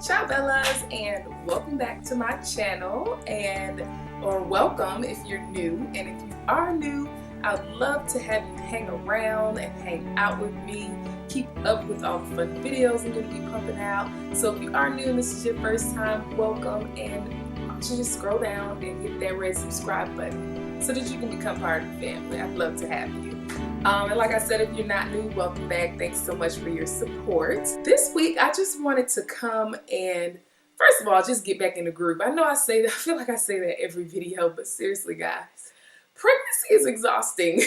Ciao Bellas, and welcome back to my channel, or welcome if you're new. And if you are new, I'd love to have you hang around and hang out with me, keep up with all the fun videos I'm going to be pumping out. So if you are new and this is your first time, welcome, and why don't you just scroll down and hit that red subscribe button so that you can become part of the family. I'd love to have you. And like I said, if you're not new, welcome back. Thanks so much for your support. This week, I just wanted to come and, first of all, just get back in the groove. I know I say that, I feel like I say that every video, but seriously, guys, pregnancy is exhausting.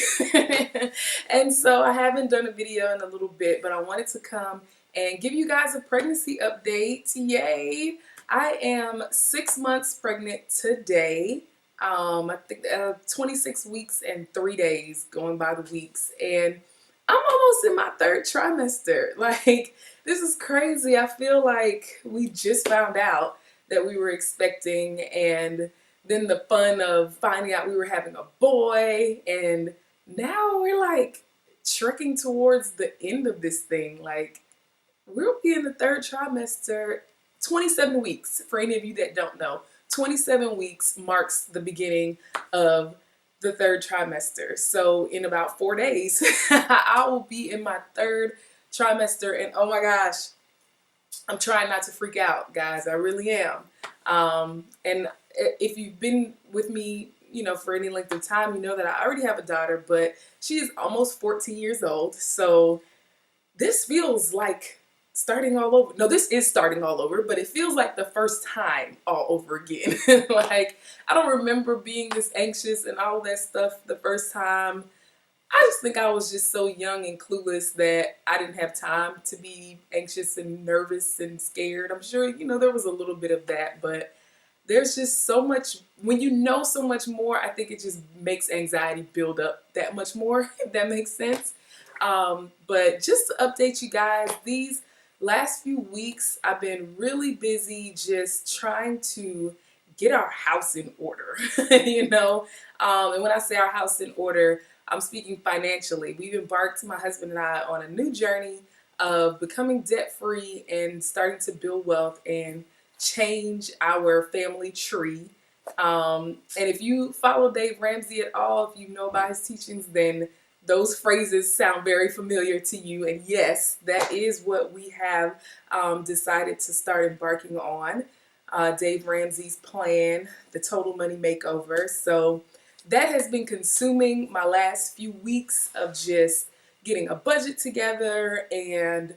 And so I haven't done a video in a little bit, but I wanted to come and give you guys a pregnancy update. Yay! I am 6 months pregnant today. I think 26 weeks and 3 days, going by the weeks, and I'm almost in my third trimester. Like, this is crazy. I feel like we just found out that we were expecting, and then the fun of finding out we were having a boy, and now we're like trekking towards the end of this thing. Like, we'll be in the third trimester. 27 weeks, for any of you that don't know. 27 weeks marks the beginning of the third trimester. So in about 4 days, I will be in my third trimester, and oh my gosh, I'm trying not to freak out, guys. I really am. And if you've been with me, for any length of time, you know that I already have a daughter, but she is almost 14 years old. So this feels like starting all over. No, this is starting all over, but it feels like the first time all over again. Like, I don't remember being this anxious and all that stuff the first time. I just think I was just so young and clueless that I didn't have time to be anxious and nervous and scared. I'm sure, there was a little bit of that, but there's just so much, when you know so much more, I think it just makes anxiety build up that much more, if that makes sense. But just to update you guys, these last few weeks I've been really busy just trying to get our house in order, and when I say our house in order, I'm speaking financially. We've embarked, my husband and I, on a new journey of becoming debt-free and starting to build wealth and change our family tree. And if you follow Dave Ramsey at all, if you know about his teachings, then those phrases sound very familiar to you. And yes, that is what we have decided to start embarking on. Dave Ramsey's plan, the Total Money Makeover. So that has been consuming my last few weeks of just getting a budget together and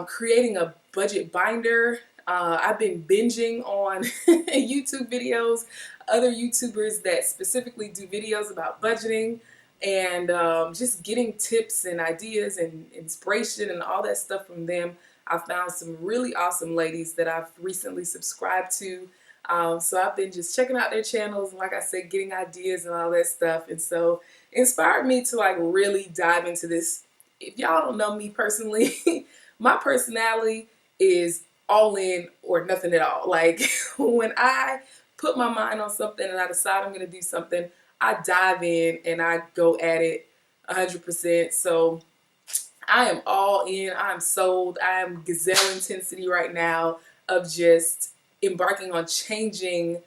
creating a budget binder. I've been binging on YouTube videos, other YouTubers that specifically do videos about budgeting, and just getting tips and ideas and inspiration and all that stuff from them. I found some really awesome ladies that I've recently subscribed to. So I've been just checking out their channels and, like I said, getting ideas and all that stuff. And so it inspired me to like really dive into this. If y'all don't know me personally, my personality is all in or nothing at all. Like, when I put my mind on something and I decide I'm going to do something, I dive in and I go at it 100%. So I am all in. I'm sold. I am gazelle intensity right now of just embarking on changing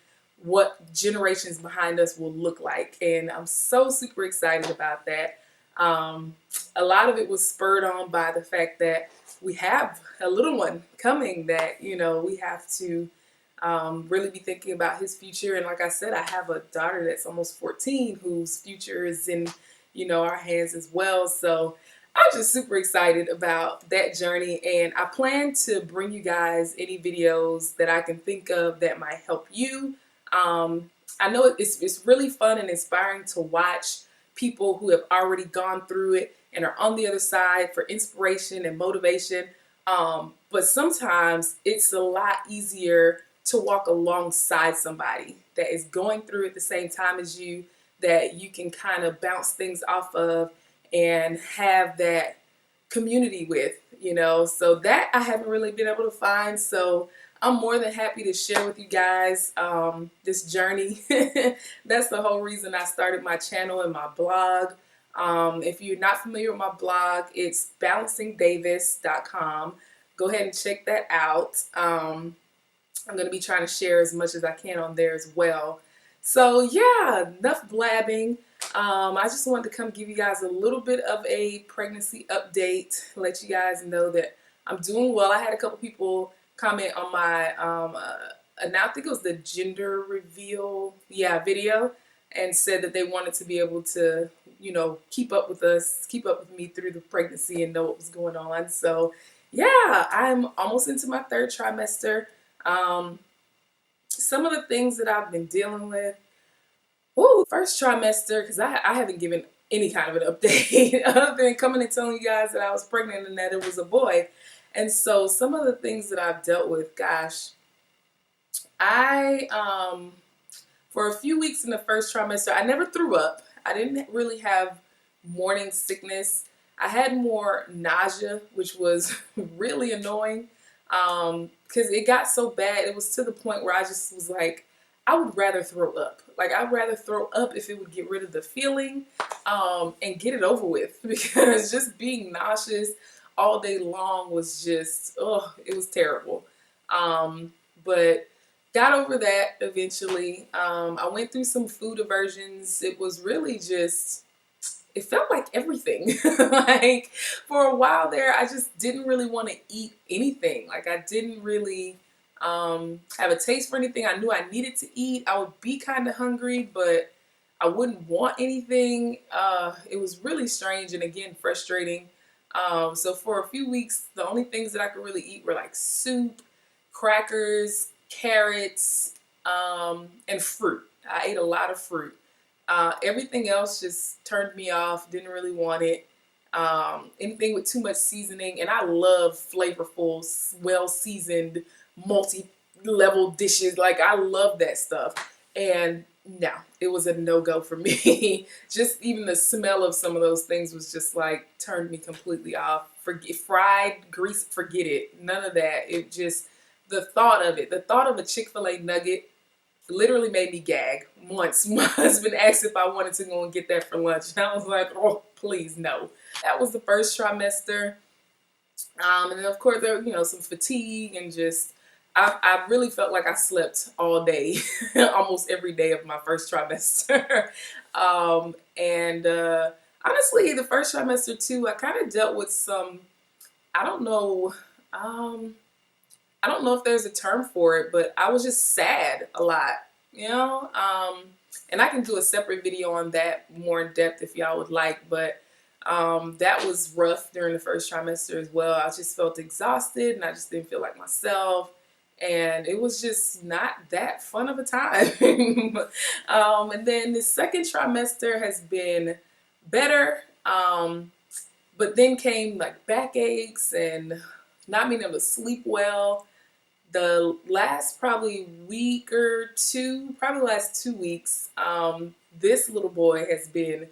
what generations behind us will look like. And I'm so super excited about that. A lot of it was spurred on by the fact that we have a little one coming that, we have to really be thinking about his future. And like I said, I have a daughter that's almost 14 whose future is in, our hands as well. So I'm just super excited about that journey, and I plan to bring you guys any videos that I can think of that might help you. I know it's really fun and inspiring to watch people who have already gone through it and are on the other side for inspiration and motivation. But sometimes it's a lot easier to walk alongside somebody that is going through it at the same time as you, that you can kind of bounce things off of and have that community with, so that I haven't really been able to find. So I'm more than happy to share with you guys this journey. That's the whole reason I started my channel and my blog. If you're not familiar with my blog, it's balancingdavis.com. go ahead and check that out. I'm going to be trying to share as much as I can on there as well. So yeah, enough blabbing. I just wanted to come give you guys a little bit of a pregnancy update, let you guys know that I'm doing well. I had a couple people comment on my, now I think it was the gender reveal, video, and said that they wanted to be able to, keep up with us, keep up with me through the pregnancy and know what was going on. So yeah, I'm almost into my third trimester. Um, some of the things that I've been dealing with. Ooh, first trimester, because I haven't given any kind of an update other than coming and telling you guys that I was pregnant and that it was a boy. And so some of the things that I've dealt with, gosh, I for a few weeks in the first trimester, I never threw up. I didn't really have morning sickness. I had more nausea, which was really annoying because it got so bad. It was to the point where I just was like, I would rather throw up. Like, I'd rather throw up if it would get rid of the feeling and get it over with, because just being nauseous all day long was just, oh, it was terrible. But got over that eventually. I went through some food aversions. It was really just, it felt like everything. Like, for a while there, I just didn't really want to eat anything. Like, I didn't really have a taste for anything. I knew I needed to eat. I would be kind of hungry, but I wouldn't want anything. It was really strange and, again, frustrating. So for a few weeks, the only things that I could really eat were like soup, crackers, carrots, and fruit. I ate a lot of fruit. Everything else just turned me off, didn't really want it. Anything with too much seasoning, and I love flavorful, well-seasoned, multi-level dishes. Like, I love that stuff. And no, it was a no-go for me. Just even the smell of some of those things was just like, turned me completely off. Forget fried grease, forget it. None of that. It just, the thought of it, the thought of a Chick-fil-A nugget literally made me gag. Once my husband asked if I wanted to go and get that for lunch, and I was like, oh, please, no. That was the first trimester. And then, of course, there, some fatigue and just, I really felt like I slept all day, almost every day of my first trimester. And honestly, the first trimester too, I kind of dealt with some, I don't know, I don't know if there's a term for it, but I was just sad a lot, and I can do a separate video on that more in depth if y'all would like, but that was rough during the first trimester as well. I just felt exhausted and I just didn't feel like myself. And it was just not that fun of a time. And then the second trimester has been better. But then came like backaches and not being able to sleep well. The last probably week or two, probably the last 2 weeks, this little boy has been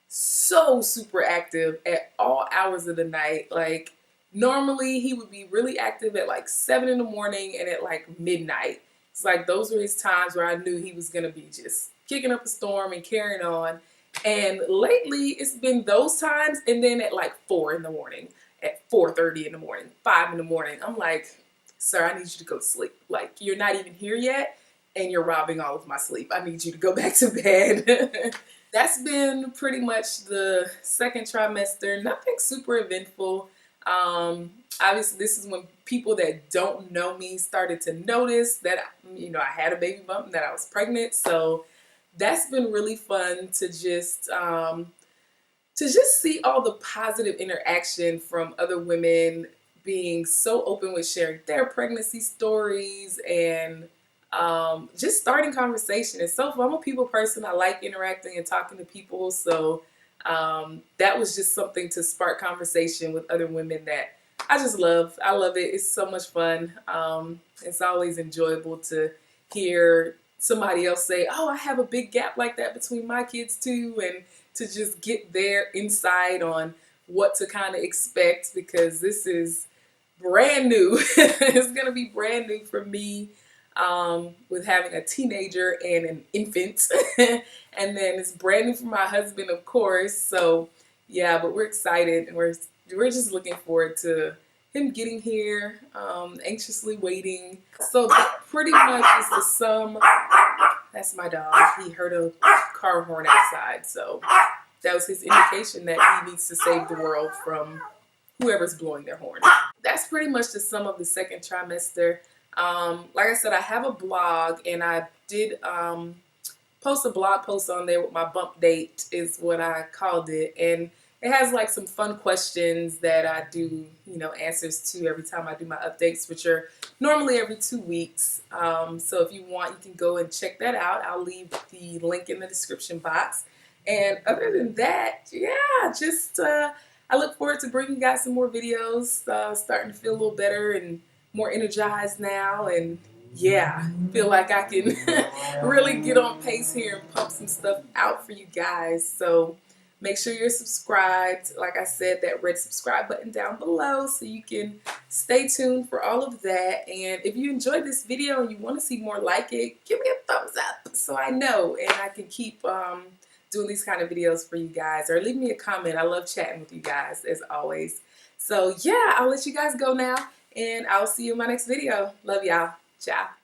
so super active at all hours of the night. Like, normally he would be really active at like 7 in the morning and at like midnight. It's like those were his times where I knew he was gonna be just kicking up a storm and carrying on. And lately it's been those times, and then at like 4 in the morning, at 4:30 in the morning, 5 in the morning. I'm like, sir, I need you to go to sleep. Like, you're not even here yet and you're robbing all of my sleep. I need you to go back to bed. That's been pretty much the second trimester. Nothing super eventful. Obviously, this is when people that don't know me started to notice that, I had a baby bump and that I was pregnant. So that's been really fun to just see all the positive interaction from other women being so open with sharing their pregnancy stories and just starting conversation. It's so fun. I'm a people person. I like interacting and talking to people. So that was just something to spark conversation with other women that I just love. I love it. It's so much fun. It's always enjoyable to hear somebody else say, oh, I have a big gap like that between my kids too, and to just get their insight on what to kind of expect, because this is brand new. It's going to be brand new for me, with having a teenager and an infant. And then it's brand new for my husband, of course. So yeah, but we're excited, and we're just looking forward to him getting here, anxiously waiting. So that pretty much is the sum. That's my dog. He heard a car horn outside, so that was his indication that he needs to save the world from whoever's blowing their horn. That's pretty much the sum of the second trimester. Like I said, I have a blog, and I did post a blog post on there with my bump date is what I called it, and it has like some fun questions that I do, answers to every time I do my updates, which are normally every 2 weeks. So if you want, you can go and check that out. I'll leave the link in the description box. And other than that, yeah, just I look forward to bringing you guys some more videos. Starting to feel a little better and more energized now, and yeah, feel like I can really get on pace here and pump some stuff out for you guys. So make sure you're subscribed. Like I said, that red subscribe button down below so you can stay tuned for all of that. And if you enjoyed this video and you want to see more like it, give me a thumbs up so I know and I can keep doing these kind of videos for you guys. Or leave me a comment. I love chatting with you guys as always. So yeah, I'll let you guys go now, and I'll see you in my next video. Love y'all. Ciao.